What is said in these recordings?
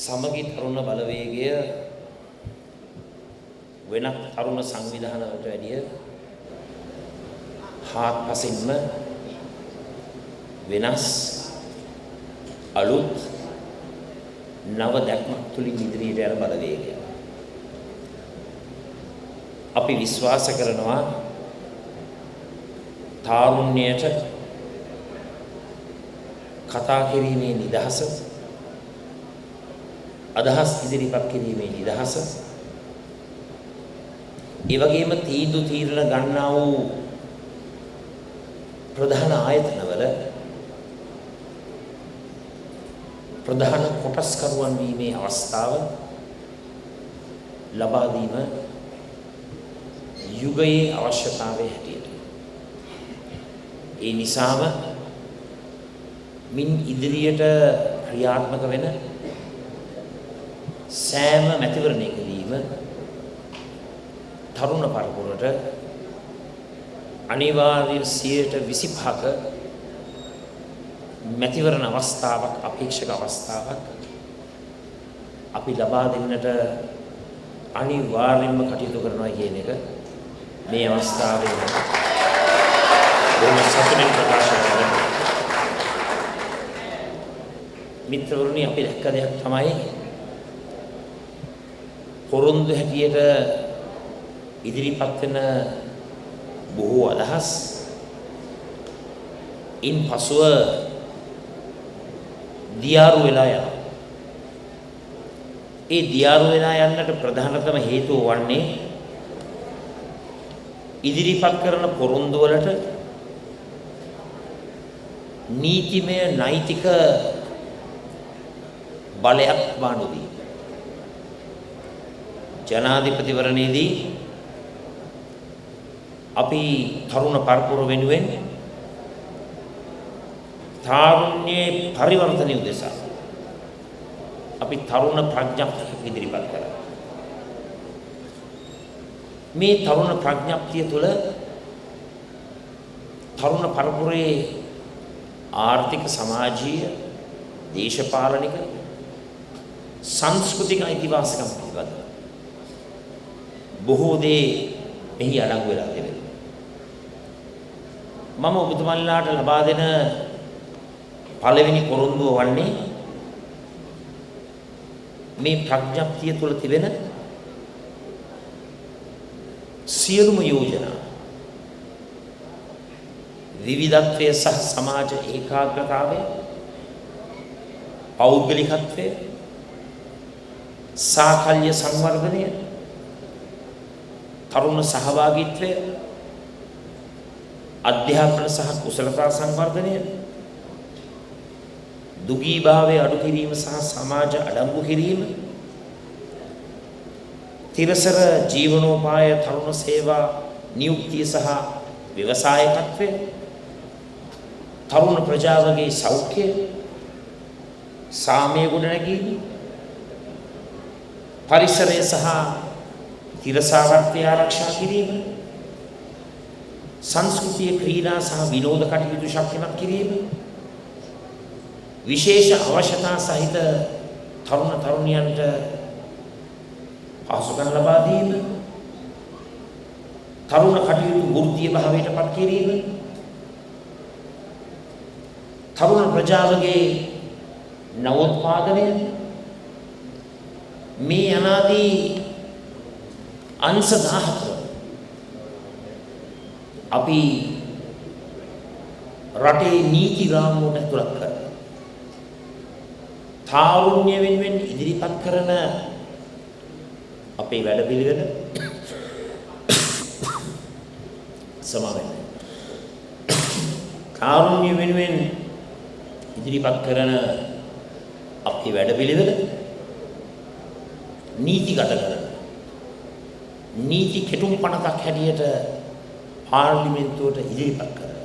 සමගි තරුණ බලවේගය වෙනත් තරුණ සංවිධාන වලට වැඩිය හාත්පසින්ම වෙනස් අලුත් නව දැක්මක් තුලින් ඉදිරියට යන බලවේගය. අපි විශ්වාස කරනවා තාරුණ්‍යයට කතා කිරීමේ නිදහස, අදහස් ඉදිරිපත් කිරීමේ නිදහස, ඒ වගේම තීරණ ගන්නා වූ ප්‍රධාන ආයතනවල ප්‍රධාන කොටස්කරුවන් වීමේ අවස්ථාව ලබා දීම යුගයේ අවශ්‍යතාවය හැටියට. ඒ නිසාම මින් ඉදිරියට ක්‍රියාත්මක වෙන සෑම මැතිවරණයකදීම තරුණ පරපුරට අනිවාර්ය 25% මැතිවරණ අවස්ථාවක්, අපේක්ෂක අවස්ථාවක් අපි ලබා දෙන්නට අනිවාර්යෙන්ම කටයුතු කරනවා කියන එක මේ අවස්ථාවේ බොහොම සතුටින් ප්‍රකාශ කරනවා. මිත්‍රවරුනි, අපි දැක්ක දෙයක් තමයි පොරොන්දු හැටියට ඉදිරිපත් වෙන බොහෝ අදහස් ඉන් පසුව දියාරු වෙලා යනවා. ඒ දියාරු වෙලා යන්නට ප්‍රධානතම හේතුව වන්නේ ඉදිරිපත් කරන පොරොන්දු වලට නීතිමය නෛතික බලයක් බානුදී. ජනාධිපතිවරණයේදී අපි තරුණ පරපුර වෙනුවෙන් තාරුණ්‍යයේ පරිවර්තනය උදෙසා අපි තරුණ ප්‍රඥප්තිය ඉදිරිපත් කරා. මේ තරුණ ප්‍රඥප්තිය තුළ තරුණ පරපුරේ ආර්ථික, සමාජීය, දේශපාලනික, සංස්කෘතික අයිතිවාසිකම් පිළිබඳව බොහෝ දේ මෙහි අඩංගු වෙලා තිබෙනවා. මම ඔබතුමන්ලාට ලබා දෙන පළවෙනි පොරොන්දුව වන්නේ මේ ප්‍රඥප්තිය තුළ තිබෙන සියලුම යෝජනා විවිධත්වය සහ සමාජ ඒකාග්‍රතාවය, පෞද්ගලිකත්වය, සාකල්‍ය සංවර්ධනය, තරුණ සහභාගීත්වය, අධ්‍යාපන සහ කුසලතා සංවර්ධනය, දුගී භාවය අඩු කිරීම සහ සමාජ අඩංගු කිරීම, තිරසර ජීවනෝපාය, තරුණ සේවා, නියුක්තිය සහ ව්‍යවසායකත්වය, තරුණ ප්‍රජාවගේ සෞඛ්‍යය, සාමය ගොඩනැගීම, පරිසරය සහ තිරසාවර්තය ආරක්ෂා කිරීම, සංස්කෘතිය, ක්‍රීඩා සහ විනෝද කටයුතු ශක්තිමත් කිරීම, විශේෂ අවශ්‍යතා සහිත තරුණ තරුණියන්ට පහසුකම් ලබා දීම, තරුණ කටයුතු වෘත්තීය භාවයට පත් කිරීම, තරුණ ප්‍රජාවගේ නවෝත්පාදනය මේ අනාදී අංශ 14 අපි රටේ නීති රාමුවට ඇතුළත් කරලා තාරුණ්‍ය වෙනුවෙන් ඉදිරිපත් කරන අපේ වැඩපිළිවෙල සමාවෙන්න. තාරුණ්‍ය වෙනුවෙන් ඉදිරිපත් කරන අපේ වැඩපිළිවෙල නීතිගත කරන නීති කෙටුම්පණක් හැටියට පාර්ලිමේන්තුවට ඉදිරිපත් කරන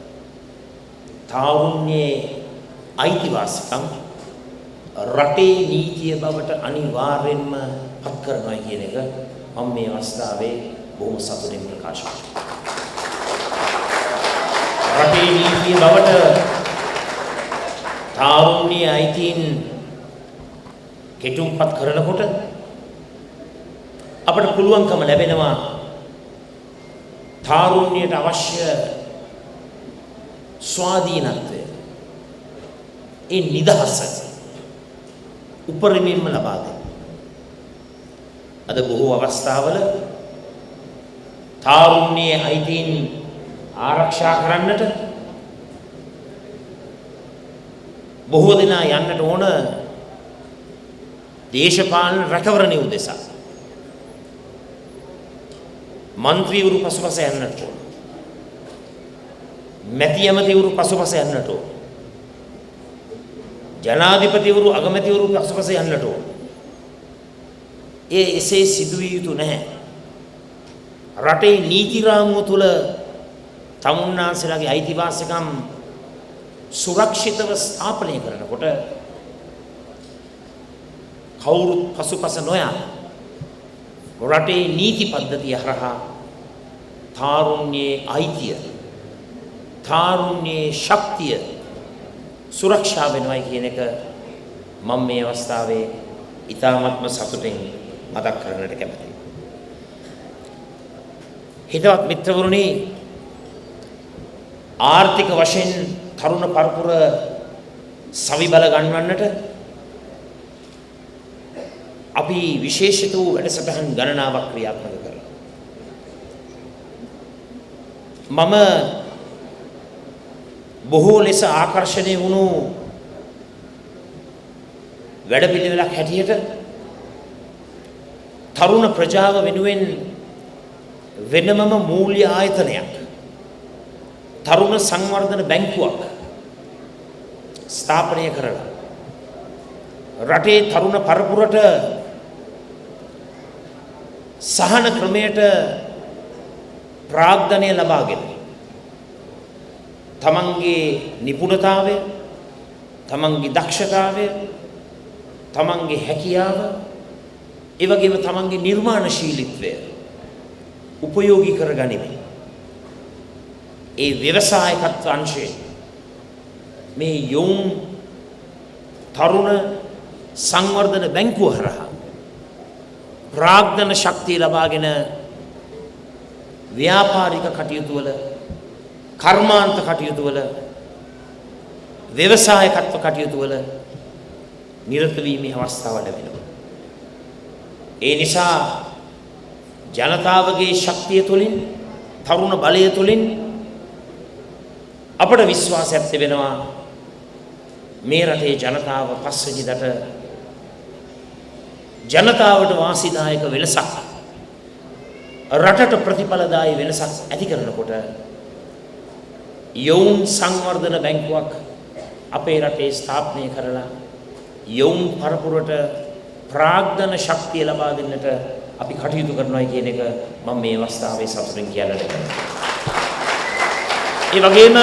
තාරුණ්‍යයේ අයිතිවාසිකම් රටේ නීතිය බවට අනිවාර්යෙන්ම පත් කරනවා කියන එක මම මේ අවස්ථාවේ බොහොම සතුටින් ප්‍රකාශ කරනවා. රටේ නීතිය බවට තාරුණ්‍යයේ අයිතීන් කෙටුම්පත් කරනකොට අපට පුළුවන්කම ලැබෙනවා තාරුණ්‍යයට අවශ්‍ය ස්වාධීනත්වය ඒ නිදහස උපරිමයෙන්ම ලබා දෙන්න. අද බොහෝ අවස්ථාවල තාරුණ්‍යයේ අයිතීන් ආරක්ෂා කරන්නට බොහෝ දෙනා යන්නට ඕන දේශපාලන රැකවරණය උදෙසා. මන්ත්‍රීවරු පසුපස යන්නට ඕන. මැති ඇමතිවරු පසුපස යන්නට ඕන. ජනාධිපතිවරු අගමැතිවරු පසුපස යන්නට ඕන. එසේ සිදුවිය යුතු නැහැ. රටේ නීති රාමුව තුළ තමුන්නාන්සේලාගේ අයිතිවාසිකම් සුරක්ෂිතව ස්ථාපනය කරනකොට කවුරුත් පසුපස නොයා රටේ නීති පද්ධතිය හරහා තාරුණ්‍යයේ අයිතිය තාරුණ්‍යයේ ශක්තිය සුරක්ෂා වෙනවයි කියන එක මම මේ අවස්ථාවේ ඉතාමත්ම සතුටින් මතක් කරන්නට කැමතියි. හිතවත් මිත්‍රවරුනි, ආර්ථික වශයෙන් තරුණ පරපුර සවිබල ගන්වන්නට අපි විශේෂිත වූ වැඩසටහන් ගණනාවක් ක්‍රියාත්මක කරනවා. මම බොහෝ ලෙස ආකර්ෂණය වුණු වැඩපිළිවෙලක් හැටියට තරුණ ප්‍රජාව වෙනුවෙන් වෙනමම මූල්‍ය ආයතනයක් තරුණ සංවර්ධන බැංකුවක් ස්ථාපනය කරලා රටේ තරුණ පරපුරට සහන ක්‍රමයට ප්‍රාග්ධනය ලබාගෙන තමන්ගේ නිපුණතාවය, තමන්ගේ දක්ෂතාවය, තමන්ගේ හැකියාව, ඒ වගේම තමන්ගේ නිර්මාණශීලීත්වය උපයෝගී කරගනිමින් ඒ ව්‍යවසායකත්ව අංශයේ මේ යොවුන් තරුණ සංවර්ධන බැංකුව හරහා ප්‍රාග්ධන ශක්තිය ලබාගෙන ව්‍යාපාරික කටයුතු වල, කර්මාන්ත කටයුතු වල, ව්‍යවසායකත්ව කටයුතු වල නිරත වීමේ අවස්ථාව ලැබෙනවා. ඒ නිසා ජනතාවගේ ශක්තිය තුළින්, තරුණ බලය තුළින් අපට විශ්වාසයක් තිබෙනවා මේ රටේ ජනතාව පස්වැනිදට ජනතාවට වාසිදායක වෙනසක්, රටට ප්‍රතිඵලදායී වෙනසක් ඇති කරනකොට යොවුන් සංවර්ධන බැංකුවක් අපේ රටේ ස්ථාපනය කරලා යොවුන් පරපුරට ප්‍රාග්ධන ශක්තිය ලබා දෙන්නට අපි කටයුතු කරනවා කියන එක මම මේ අවස්ථාවේ සතුටින් කියන්නට කැමතියි. ඒ වගේම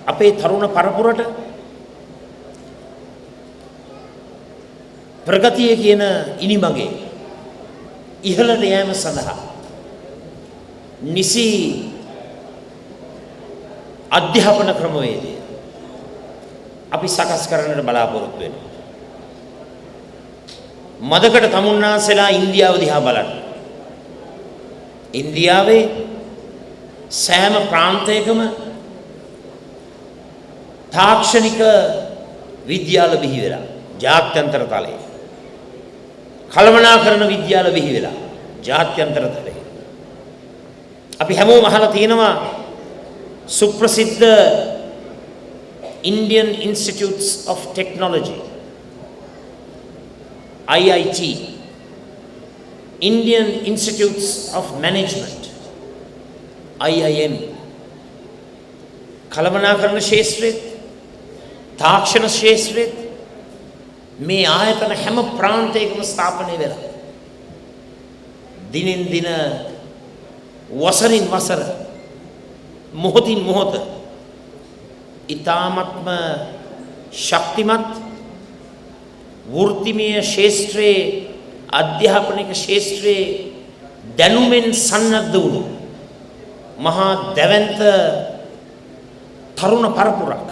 අපේ තරුණ පරපුරට ප්‍රගතිය කියන ඉනිමගේ ඉහළට යෑම සඳහා නිසි අධ්‍යාපන ක්‍රමවේදය අපි සකස් කරන්නට බලාපොරොත්තු වෙනවා. මදකට තමුන්නාන්සේලා ඉන්දියාව දිහා බලන්න. ඉන්දියාවේ සෑම ප්‍රාන්තයකම තාක්ෂණික විද්‍යාල බිහි වෙලා ජාත්‍යන්තර තලයේ. කළමනාකරණ විද්‍යාල බිහි වෙලා ජාත්‍යන්තර තලයේ. අපි හැමෝම අහලා තියෙනවා සුප්‍රසිද්ධ Indian Institutes of Technology IIT, Indian Institutes of Management IIM, කළමනාකරණ ශාස්ත්‍රයේ තාක්ෂණ ශාස්ත්‍රයේ මේ ආයතන හැම ප්‍රාන්තයකම ස්ථාපනය වෙලා දිනෙන් දින වසරින් වසර මොහොතින් මොහොත ඊ타ත්ම ශක්තිමත් වෘත්තිමය ශාස්ත්‍රයේ අධ්‍යාපනික ශාස්ත්‍රයේ දැනුමෙන් සන්නද්ධ වුණු මහා දැවැන්ත තරුණ පරපුරක්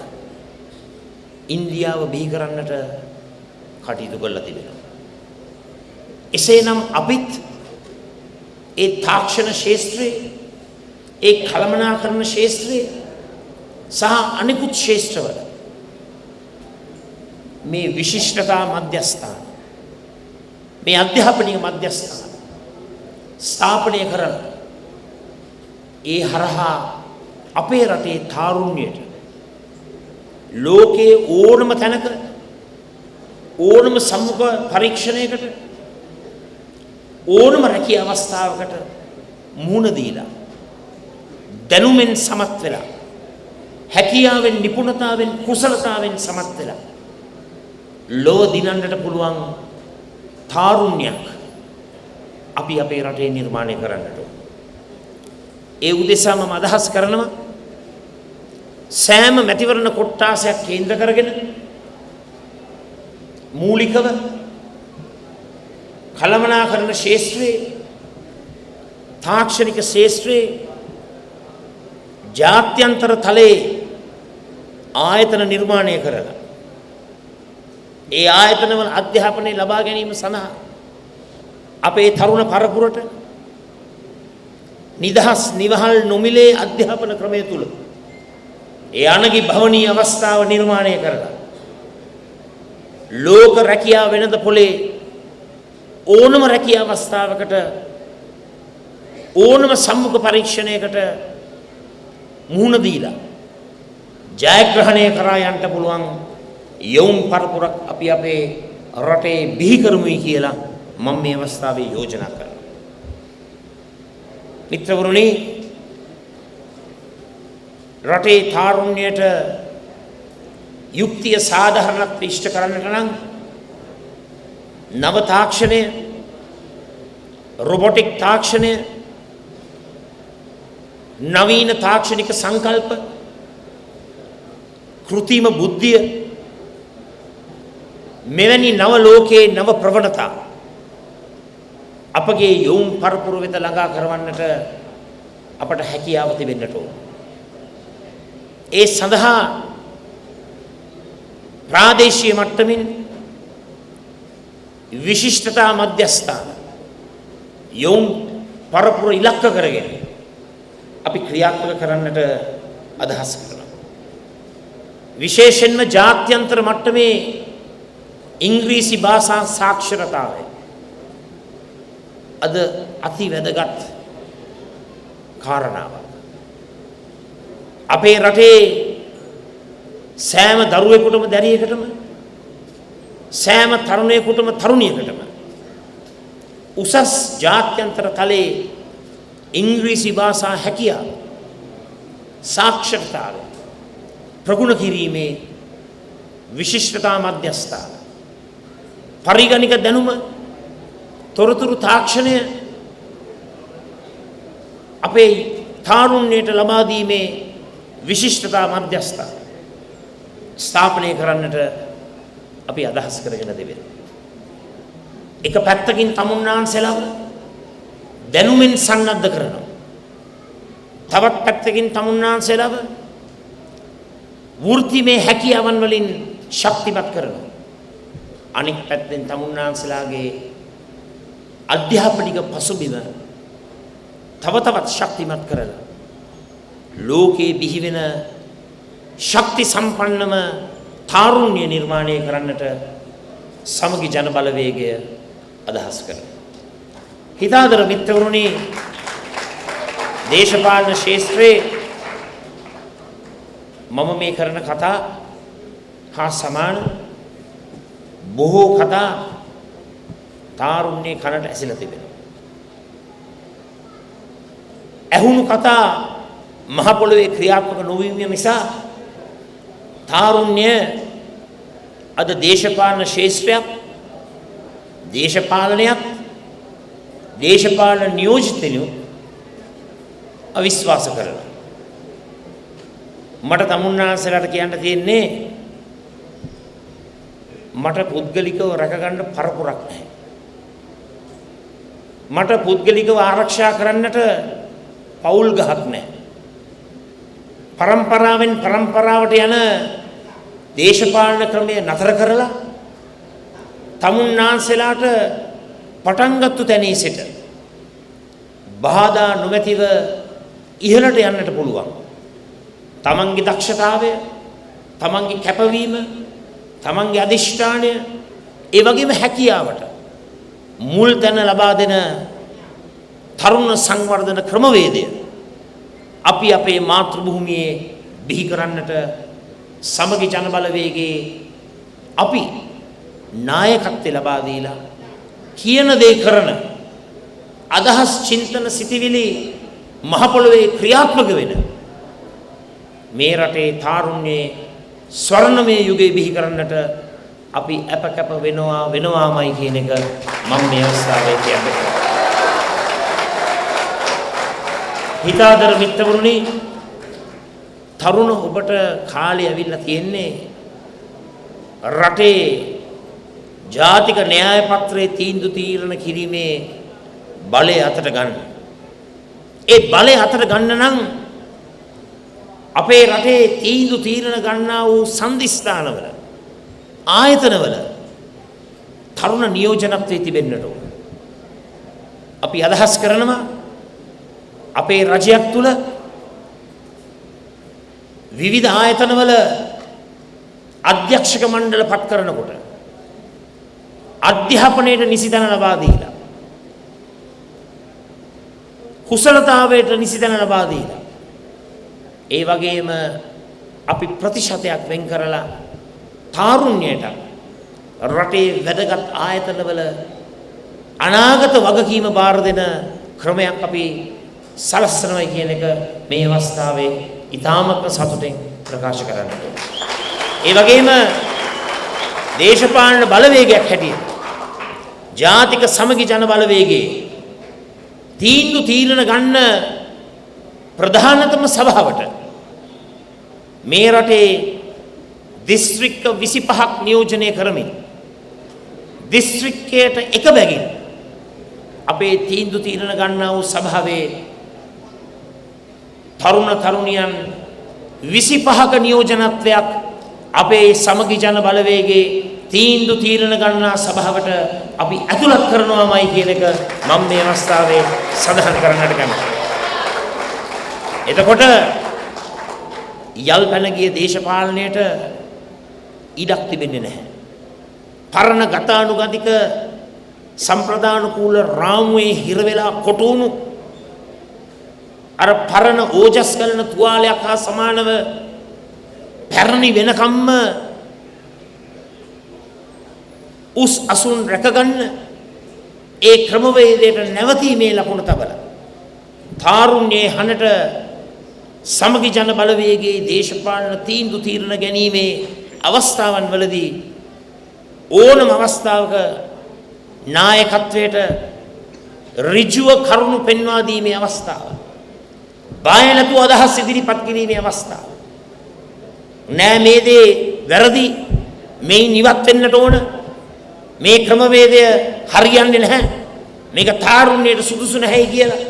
ඉන්දියාව බිහි කරන්නට කටයුතු කරලා තිබෙනවා. එසේනම් අපිත් ඒ තාක්ෂණ ශාස්ත්‍රයේ ඒ කළමනාකරණ ශාස්ත්‍රයේ සහ අනිකුත් ශාස්ත්‍රවල මේ විශිෂ්ටතා මධ්‍යස්ථාන මේ අධ්‍යාපනික මධ්‍යස්ථාන ස්ථාපනය කරන ඒ හරහා අපේ රටේ තාරුණ්‍යයට ලෝකයේ ඕනම තැනක ඕනම සම්මුඛ පරීක්ෂණයකට ඕනම රැකියා අවස්ථාවකට මුහුණ දීලා දැනුමෙන් සමත් වෙලා හැකියාවෙන් නිපුණතාවෙන් කුසලතාවෙන් සමත් වෙලා ලොව දිනන්නට පුළුවන් තාරුණ්‍යයක් අපි අපේ රටේ නිර්මාණය කරන්නට ඕන. ඒ උදෙසා මම අදහස් කරනවා සෑම මැතිවරණ කොට්ටාසයක් කේන්ද්‍ර කරගෙන මූලිකව කළමනාකරණ ශාස්ත්‍රයේ තාක්ෂණික ශාස්ත්‍රයේ ජාත්‍යන්තර තලයේ ආයතන නිර්මාණය කරලා ඒ ආයතනවල අධ්‍යාපනය ලබා ගැනීම සඳහා අපේ තරුණ පරපුරට නිදහස් නිවහල් නොමිලේ අධ්‍යාපන ක්‍රමය තුල ඒ අනගි භවනීය අවස්ථාව නිර්මාණය කරලා ලෝක රැකියාව වෙනද පොලේ ඕනම රැකියාව අවස්ථාවකට ඕනම සම්මුඛ පරීක්ෂණයකට මුහුණ දීලා ජයග්‍රහණය කරා යන්න පුළුවන් යොවුන් පරපුරක් අපි අපේ රටේ බිහි කරමුයි කියලා මම මේ අවස්ථාවේ යෝජනා කරනවා. මිත්‍රවරුනි, රටේ තාරුණ්‍යයට යුක්තිය සාධාරණත්වය ඉෂ්ට කරන්නට නම් නව තාක්ෂණය, රොබොටික් තාක්ෂණය, නවීන තාක්ෂණික සංකල්ප, කෘත්‍රිම බුද්ධිය මෙවැනි නව ලෝකයේ නව ප්‍රවණතා අපගේ යොවුන් පරපුර වෙත ළඟා කරවන්නට අපට හැකියාව තිබෙන්නට ඕන. ඒ සඳහා ප්‍රාදේශීය මට්ටමින් විශිෂ්ටතා මධ්‍යස්ථාන යොවුන් පරපුර ඉලක්ක කරගෙන අපි ක්‍රියාත්මක කරන්නට අදහස් කරනවා. විශේෂයෙන්ම ජාත්‍යන්තර මට්ටමේ ඉංග්‍රීසි භාෂා සාක්ෂරතාවය අද අති වැදගත් කාරණාවක්. අපේ රටේ සෑම දරුවෙකුටම දැරියෙකුටම සෑම තරුණයෙකුටම තරුණියකටම උසස් ජාත්‍යන්තර තලයේ ඉංග්‍රීසි භාෂා හැකියාව සාක්ෂරතාවය ප්‍රගුණ කිරීමේ විශිෂ්ටතා මධ්‍යස්ථාන පරිගණික දැනුම තොරතුරු තාක්ෂණය අපේ තාරුණ්‍යයට ලබා දීමේ විශිෂ්ටතා මධ්‍යස්ථාන ස්ථාපනය කරන්නට අපි අදහස් කරගෙන තිබෙනවා. එක පැත්තකින් තමුන්නාන්සේලාව දැනුමින් සන්නද්ධ කරනවා. තවත් පැත්තකින් තමුන්නාන්සේලාව වෘත්තිමය හැකියාවන් වලින් ශක්තිමත් කරනවා. අනෙක් පැත්තෙන් තමුන්නාන්සේලාගේ අධ්‍යාපනික පසුබිම තව තවත් ශක්තිමත් කරලා ලෝකයේ බිහි වෙන ශක්ති සම්පන්නම තාරුණ්‍ය නිර්මාණය කරන්නට සමගි ජන බලවේගය අදහස් කරනවා. හිතාදර මිත්‍රවරුනි, දේශපාලන ශාස්ත්‍රයේ මම මේ කරන කතා හා සමාන බොහෝ කතා තාරුණ්‍ය කනට ඇසිලා තිබෙනවා. ඇහුණු කතා මහ පොළොවේ ක්‍රියාත්මක නොවීම නිසා තාරුණ්‍ය අද දේශපාලන ශාස්ත්‍රයක්, දේශපාලනයක්, දේශපාලන නියෝජිතයෝ අවිශ්වාස කරනවා. මට තමුන්නාන්සලාට කියන්න තියෙන්නේ මට පුද්ගලිකව රැකගන්න පරපුරක් නැහැ. මට පුද්ගලිකව ආරක්ෂා කරන්නට පෞල් ගහක් නැහැ. පරම්පරාවෙන් පරම්පරාවට යන දේශපාලන ක්‍රමය නතර කරලා තමුන්නාන්සලාට පටන්ගත්තු තැනේ සිට බාධා නොමැතිව ඉහළට යන්නට පුළුවන්. තමන්ගේ දක්ෂතාවය, තමන්ගේ කැපවීම, තමන්ගේ අධිෂ්ඨානය, ඒ වගේම හැකියාවට මුල් තැන ලබා දෙන තරුණ සංවර්ධන ක්‍රමවේදය අපි අපේ මාතෘ භූමියේ බිහි කරන්නට සමගි ජන බලවේගයේ අපි නායකත්වය ලබා දීලා කියන දේ කරන අදහස් චින්තන සිටිවිලි මහ පොළොවේ ක්‍රියාත්මක වෙන මේ රටේ තාරුණ්‍යයේ ස්වර්ණමය යුගයේ බිහි කරන්නට අපි අපකප වෙනවාමයි කියන එක මම මේ අවස්ථාවේ කියන්නේ. හිතාදර මිත්‍රවරුනි, තරුණ ඔබට කාලය ඇවිල්ලා තියෙන්නේ රටේ ජාතික න්‍යාය පත්‍රයේ තීන්දුව තීරණ කිරීමේ බලය අතට ගන්න. ඒ බලය අතට ගන්න නම් අපේ රටේ තීන්දුව තීරණ ගන්නා වූ සම්දිස්ථානවල, ආයතනවල තරුණ නියෝජනත්වයේ තිබෙන්නට ඕන. අපි අදහස් කරනවා අපේ රජයක් තුල විවිධ ආයතනවල අධ්‍යක්ෂක මණ්ඩල පත් කරනකොට අධ්‍යාපනයට නිසිතන ලබා දීලා, කුසලතාවයට නිසිතන ලබා දීලා, ඒ වගේම අපි ප්‍රතිශතයක් වෙන් කරලා තාරුණ්‍යයට රටේ වැදගත් ආයතනවල අනාගත වගකීම බාර දෙන ක්‍රමයක් අපි සලස්සනවා කියන එක මේ අවස්ථාවේ ඉතාමත් සතුටින් ප්‍රකාශ කරන්න. ඒ වගේම දේශපාලන බලවේගයක් හැටියට ජාතික සමගි ජන බලවේගයේ තීන්දුව තීරණ ගන්න ප්‍රධානතම සභාවට මේ රටේ දිස්ත්‍රික්ක 25ක් නියෝජනය කරමින් දිස්ත්‍රික්කයට එක බැගින් අපේ තීන්දුව තීරණ ගන්නා වූ සභාවේ තරුණ තරුණියන් 25ක නියෝජනත්වයක් අපේ සමගි ජන බලවේගයේ තීන්දුව තීරණ ගන්නා සභාවට අපි ඇතුළත් කරනවාමයි කියන එක මම මේ අවස්ථාවේ සඳහන් කරන්නට කැමතියි. එතකොට යල් පැන ගිය දේශපාලනයට ඉඩක් තිබෙන්නේ නැහැ. පරණ ගතානුගතික සම්ප්‍රදානුකූල රාමුවේ හිර වෙලා කොටුණු අර පරණ ඕජස් කරන තුවාලයක් හා සමානව පැරණි වෙනකම්ම උස් අසුන් රැකගන්න ඒ ක්‍රමවේදයට නැවතීමේ ලකුණු තබලා තාරුණ්‍යයේ හනට සමගි ජන බලවේගයේ දේශපාලන තීන්දුව තීරණ ගැනීමේ අවස්ථාවන් වලදී ඕනම අවස්ථාවක නායකත්වයට ඍජුව කරුණු පෙන්වා දීමේ අවස්ථාව, බය නැතුව අදහස් ඉදිරිපත් කිරීමේ අවස්ථාව, නෑ මේ දේ වැරදි, මේ නිවත් වෙන්නට ඕන, මේ ක්‍රමවේදය හරියන්නේ නැහැ, මේක තාරුණ්‍යයට සුදුසු නැහැ කියලා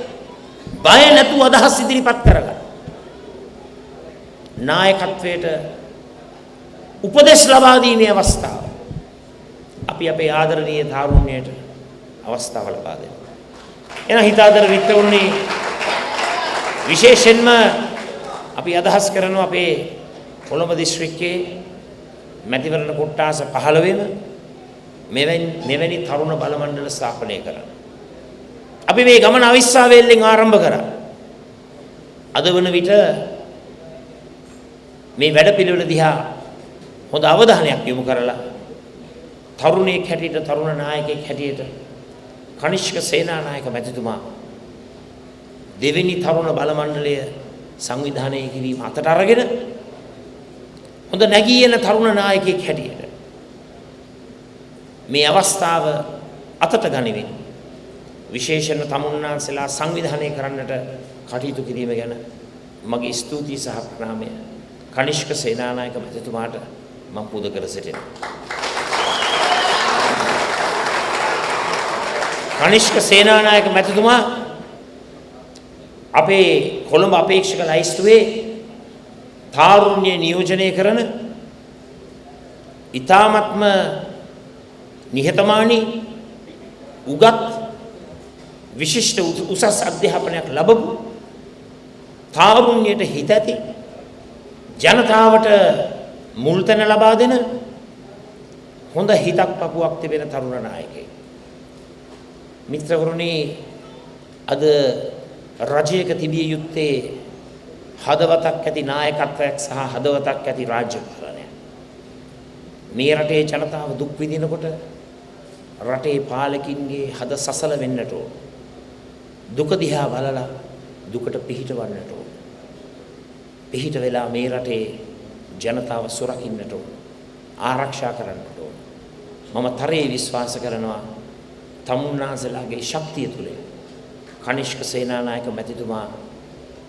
බය නැතුව අදහස් ඉදිරිපත් කරලා නායකත්වයට උපදෙස් ලබා දීමේ අවස්ථාව අපි අපේ ආදරණීය තාරුණ්‍යයට අවස්ථාව ලබා දෙනවා. එන හිතාදර විත්තුණි විශේෂයෙන්ම අපි අදහස් කරනවා අපේ කොළඹ දිස්ත්‍රික්කයේ මැතිවරණ කොට්ටාස 15ම මෙවැනි තරුණ බල මණ්ඩල ස්ථාපනය කරා. අපි මේ ගමන අවිස්සාවේල්ලෙන් ආරම්භ කරා. අද වන විට මේ වැඩපිළිවෙල දිහා හොඳ අවධානයක් යොමු කරලා තරුණයෙක් හැටියට තරුණ නායකයෙක් හැටියට කනිෂ්ක සේනානායක මැතිතුමා දෙවෙනි තරුණ බල මණ්ඩලය සංවිධානය කිරීම අතට අරගෙන හොඳ නැගී එන තරුණ නායකයෙක් හැටියට මේ අවස්ථාව අතට ගනිමින් විශේෂයෙන් තමුන්නාන්සලා සංවිධානය කරන්නට කටයුතු කිරීම ගැන මගේ ස්තුතිය සහ ප්‍රණාමය කනිෂ්ක සේනානායක මැතිතුමාට මම පුද කර සිටිනවා. කනිෂ්ක සේනානායක මැතිතුමා අපේ කොළඹ අපේක්ෂක ලයිස්තුවේ තාරුණ්‍ය නියෝජනය කරන ඊ타මත්ම නිහතමානී උගත් විශිෂ්ට උසස් අධ්‍යාපනයක් ලැබපු තාරුණ්‍යයට හිත ඇති ජනතාවට මුල් තැන ලබා දෙන හොඳ හිතක් පපුවක් තිබෙන තරුණ නායකයෙක්. මිත්‍රවරුනි, අද රජයක තිබිය යුත්තේ හදවතක් ඇති නායකත්වයක් සහ හදවතක් ඇති රාජ්‍ය පාලනයක්. මේ රටේ ජනතාව දුක් විඳිනකොට රටේ පාලකින්ගේ හද සසල වෙන්නට ඕන. දුක දිහා බලලා දුකට පිහිටවන්නට ඕන. පිහිට වෙලා මේ රටේ ජනතාව සුරකින්නට ඕන. ආරක්ෂා කරන්නට ඕන. මම තරයේ විශ්වාස කරනවා තමුන්නාන්සලාගේ ශක්තිය තුළ කනිෂ්ක සේනානායක මැතිතුමා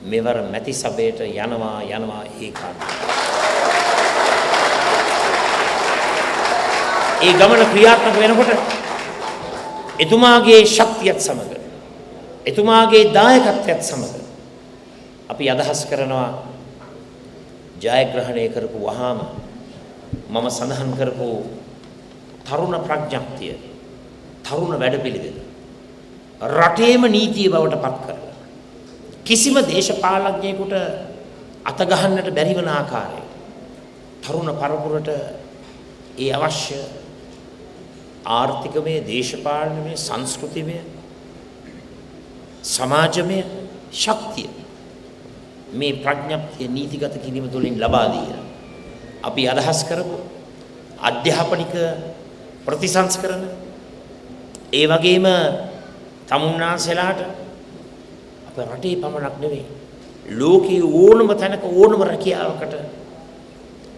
මෙවර මැති සභයට යනවා ඒකාන්තයි. ඒ ගමන ක්‍රියාත්මක වෙනකොට එතුමාගේ ශක්තියත් සමග එතුමාගේ දායකත්වයත් සමග අපි අදහස් කරනවා ජයග්‍රහණය කරපු වහාම මම සඳහන් කරපු තරුණ ප්‍රඥප්තිය තරුණ වැඩපිළිවෙල රටේම නීතිය බවට පත් කරලා කිසිම දේශපාලඥයෙකුට අත ගහන්නට බැරි වන ආකාරයට තරුණ පරපුරට ඒ අවශ්‍ය ආර්ථිකමය දේශපාලනමය සංස්කෘතිමය සමාජමය ශක්තිය මේ ප්‍රඥප්තිය නීතිගත කිරීම තුළින් ලබා දී අපි අදහස් කරමු අධ්‍යාපනික ප්‍රතිසංස්කරණ ඒ වගේම තමුන්නාන්සලාට අප රටේ පමණක් නෙවෙයි ලෝකයේ ඕනම තැනක ඕනම රැකියාවකට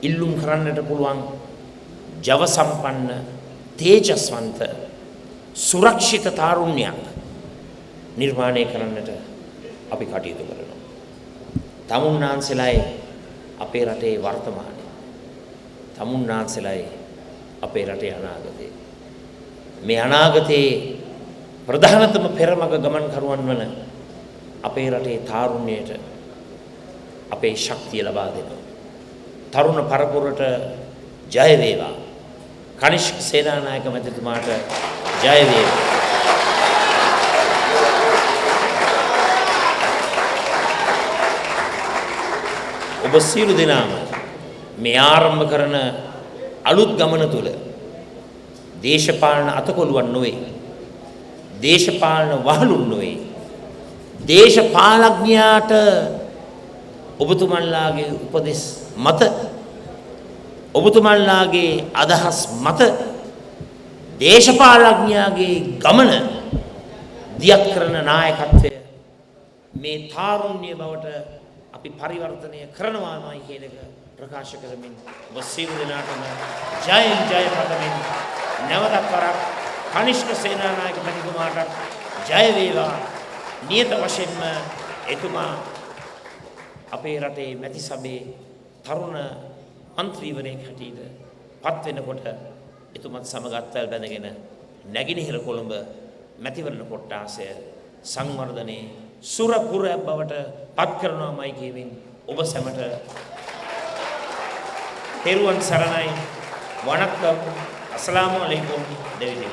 ඉල්ලුම් කරන්නට පුළුවන් ජව සම්පන්න තේජස්වන්ත සුරක්ෂිත තාරුණ්‍යයක් නිර්මාණය කරන්නට අපි කටයුතු කරනවා. තමුන්නාන්සලායි අපේ රටේ වර්තමානය. තමුන්නාන්සලායි අපේ රටේ අනාගතය. මේ අනාගතයේ ප්‍රධානතම පෙරමග ගමන් කරුවන් වන අපේ රටේ තාරුණ්‍යයට අපේ ශක්තිය ලබා දෙනවා. තරුණ පරපුරට ජය වේවා. කනිෂ්ක සේනානායක මැතිතුමාට ජය වේවා. ඔබ සියලු දෙනාම මේ ආරම්භ කරන අලුත් ගමන තුල දේශපාලන අතකොළුවන් නොවේ. දේශපාලන වහලුන් නොවේ. දේශපාලඥයාට ඔබතුමන්ලාගේ උපදෙස් මත ඔබතුමන්ලාගේ අදහස් මත දේශපාලඥයාගේ ගමන දියත් කරන නායකත්වය මේ තාරුණ්‍ය බවට අපි පරිවර්තනය කරනවාමයි කියන එක ප්‍රකාශ කරමින් ඔබ සියලු දෙනාටම ජයෙන් ජය පතමින් නැවතත් වරක් කනිෂ්ක සේනානායක මැතිතුමාට ජය වේවා. නියත වශයෙන්ම එතුමා අපේ රටේ මැති සභේ තරුණ මන්ත්‍රීවරයෙක් හැටියට පත් වෙනකොට එතුමත් සමග අත්වැල් බැඳගෙන නැගිනහිර කොළඹ මැතිවරණ කොට්ටාසය සංවර්ධනයේ සුරපුරයක් බවට පත් කරනවාමයි කියමින් ඔබ සැමට තෙරුවන් සරණයි. වණක්කම්. අස්ලාමු අලයිකුම් දෙවියන්.